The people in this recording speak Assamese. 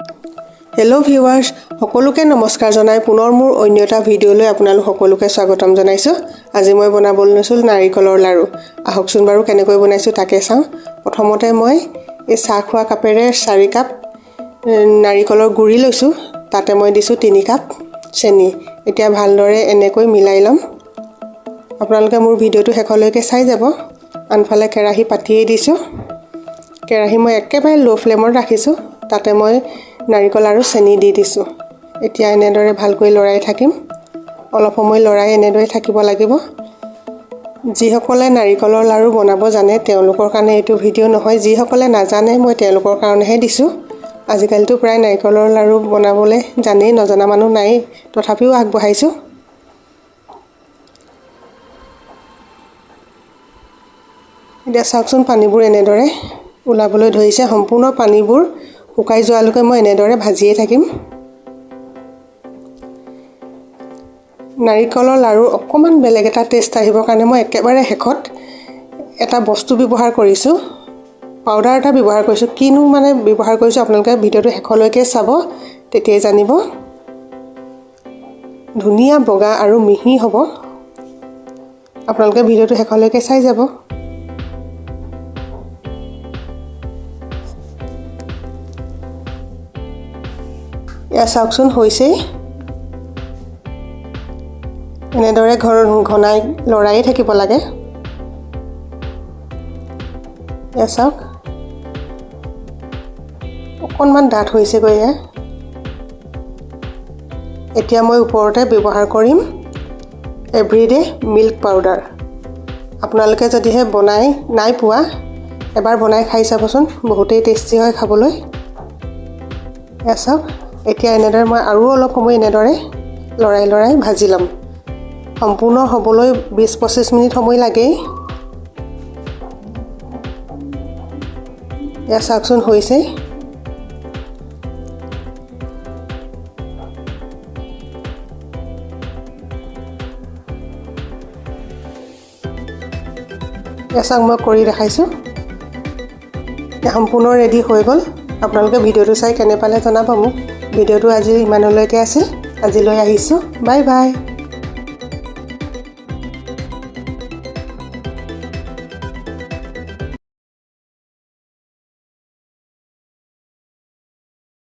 হেল্ল' ভিউৱাৰ্ছ, সকলোকে নমস্কাৰ জনাই পুনৰ মোৰ অন্য এটা ভিডিঅ'লৈ আপোনালোক সকলোকে স্বাগতম জনাইছোঁ। আজি মই বনাবলৈ লৈছোঁ নাৰিকলৰ লাৰু। আহকচোন বাৰু কেনেকৈ বনাইছোঁ তাকে চাওঁ। প্ৰথমতে মই এই চাহ খোৱা কাপেৰে 4 কাপ নাৰিকলৰ গুড়ি লৈছোঁ। তাতে মই দিছোঁ 3 কাপ চেনি। এতিয়া ভালদৰে এনেকৈ মিলাই ল'ম। আপোনালোকে মোৰ ভিডিঅ'টো শেষলৈকে চাই যাব। আনফালে কেৰাহী পাতিয়েই দিছোঁ। কেৰাহী মই একেবাৰে ল' ফ্লেমত ৰাখিছোঁ। তাতে মই নাৰিকল আৰু চেনি দি দিছোঁ। এতিয়া এনেদৰে ভালকৈ লৰাই থাকিম। অলপ সময় লৰাই এনেদৰে থাকিব লাগিব। যিসকলে নাৰিকলৰ লাৰু বনাব জানে তেওঁলোকৰ কাৰণে এইটো ভিডিঅ' নহয়। যিসকলে নাজানে মই তেওঁলোকৰ কাৰণেহে দিছোঁ। আজিকালিতো প্ৰায় নাৰিকলৰ লাৰু বনাবলৈ জানেই, নজনা মানুহ নাই, তথাপিও আগবঢ়াইছোঁ। এতিয়া চাওকচোন পানীবোৰ এনেদৰে ওলাবলৈ ধৰিছে। সম্পূৰ্ণ পানীবোৰ শুকাই যোৱালৈকে মই এনেদৰে ভাজিয়ে থাকিম। নাৰিকলৰ লাৰু অকণমান বেলেগ এটা টেষ্ট আহিবৰ কাৰণে মই একেবাৰে শেষত এটা বস্তু ব্যৱহাৰ কৰিছোঁ, পাউডাৰ এটা ব্যৱহাৰ কৰিছোঁ। কিনো মানে ব্যৱহাৰ কৰিছোঁ আপোনালোকে ভিডিঅ'টো শেষলৈকে চাব, তেতিয়াই জানিব। ধুনীয়া বগা আৰু মিহি হ'ব। আপোনালোকে ভিডিঅ'টো শেষলৈকে চাই যাব। এয়া চাওকচোন হৈছেই। এনেদৰে ঘনাই লৰায়ে থাকিব লাগে। এয়া চাওক অকণমান ডাঠ হৈছেগৈ। এতিয়া মই ওপৰতে ব্যৱহাৰ কৰিম এভৰিডে মিল্ক পাউডাৰ। আপোনালোকে যদিহে বনাই নাই পোৱা এবাৰ বনাই খাই চাবচোন, বহুতেই টেষ্টি হয় খাবলৈ। এয়া চাওক এতিয়া এনেদৰে মই আৰু অলপ সময় এনেদৰে লৰাই ভাজি ল'ম। সম্পূৰ্ণ হ'বলৈ 20-25 মিনিট সময় লাগেই। এয়া চাওকচোন হৈছেই। এয়া চাওক মই কৰি দেখাইছোঁ। সম্পূৰ্ণ ৰেডি হৈ গ'ল। আপোনালোকে ভিডিঅ'টো চাই কেনে পালে জনাব মোক। ভিডিঅ'টো আজি ইমানলৈকে আছিল। আজিলৈ আহিছোঁ। Bye bye.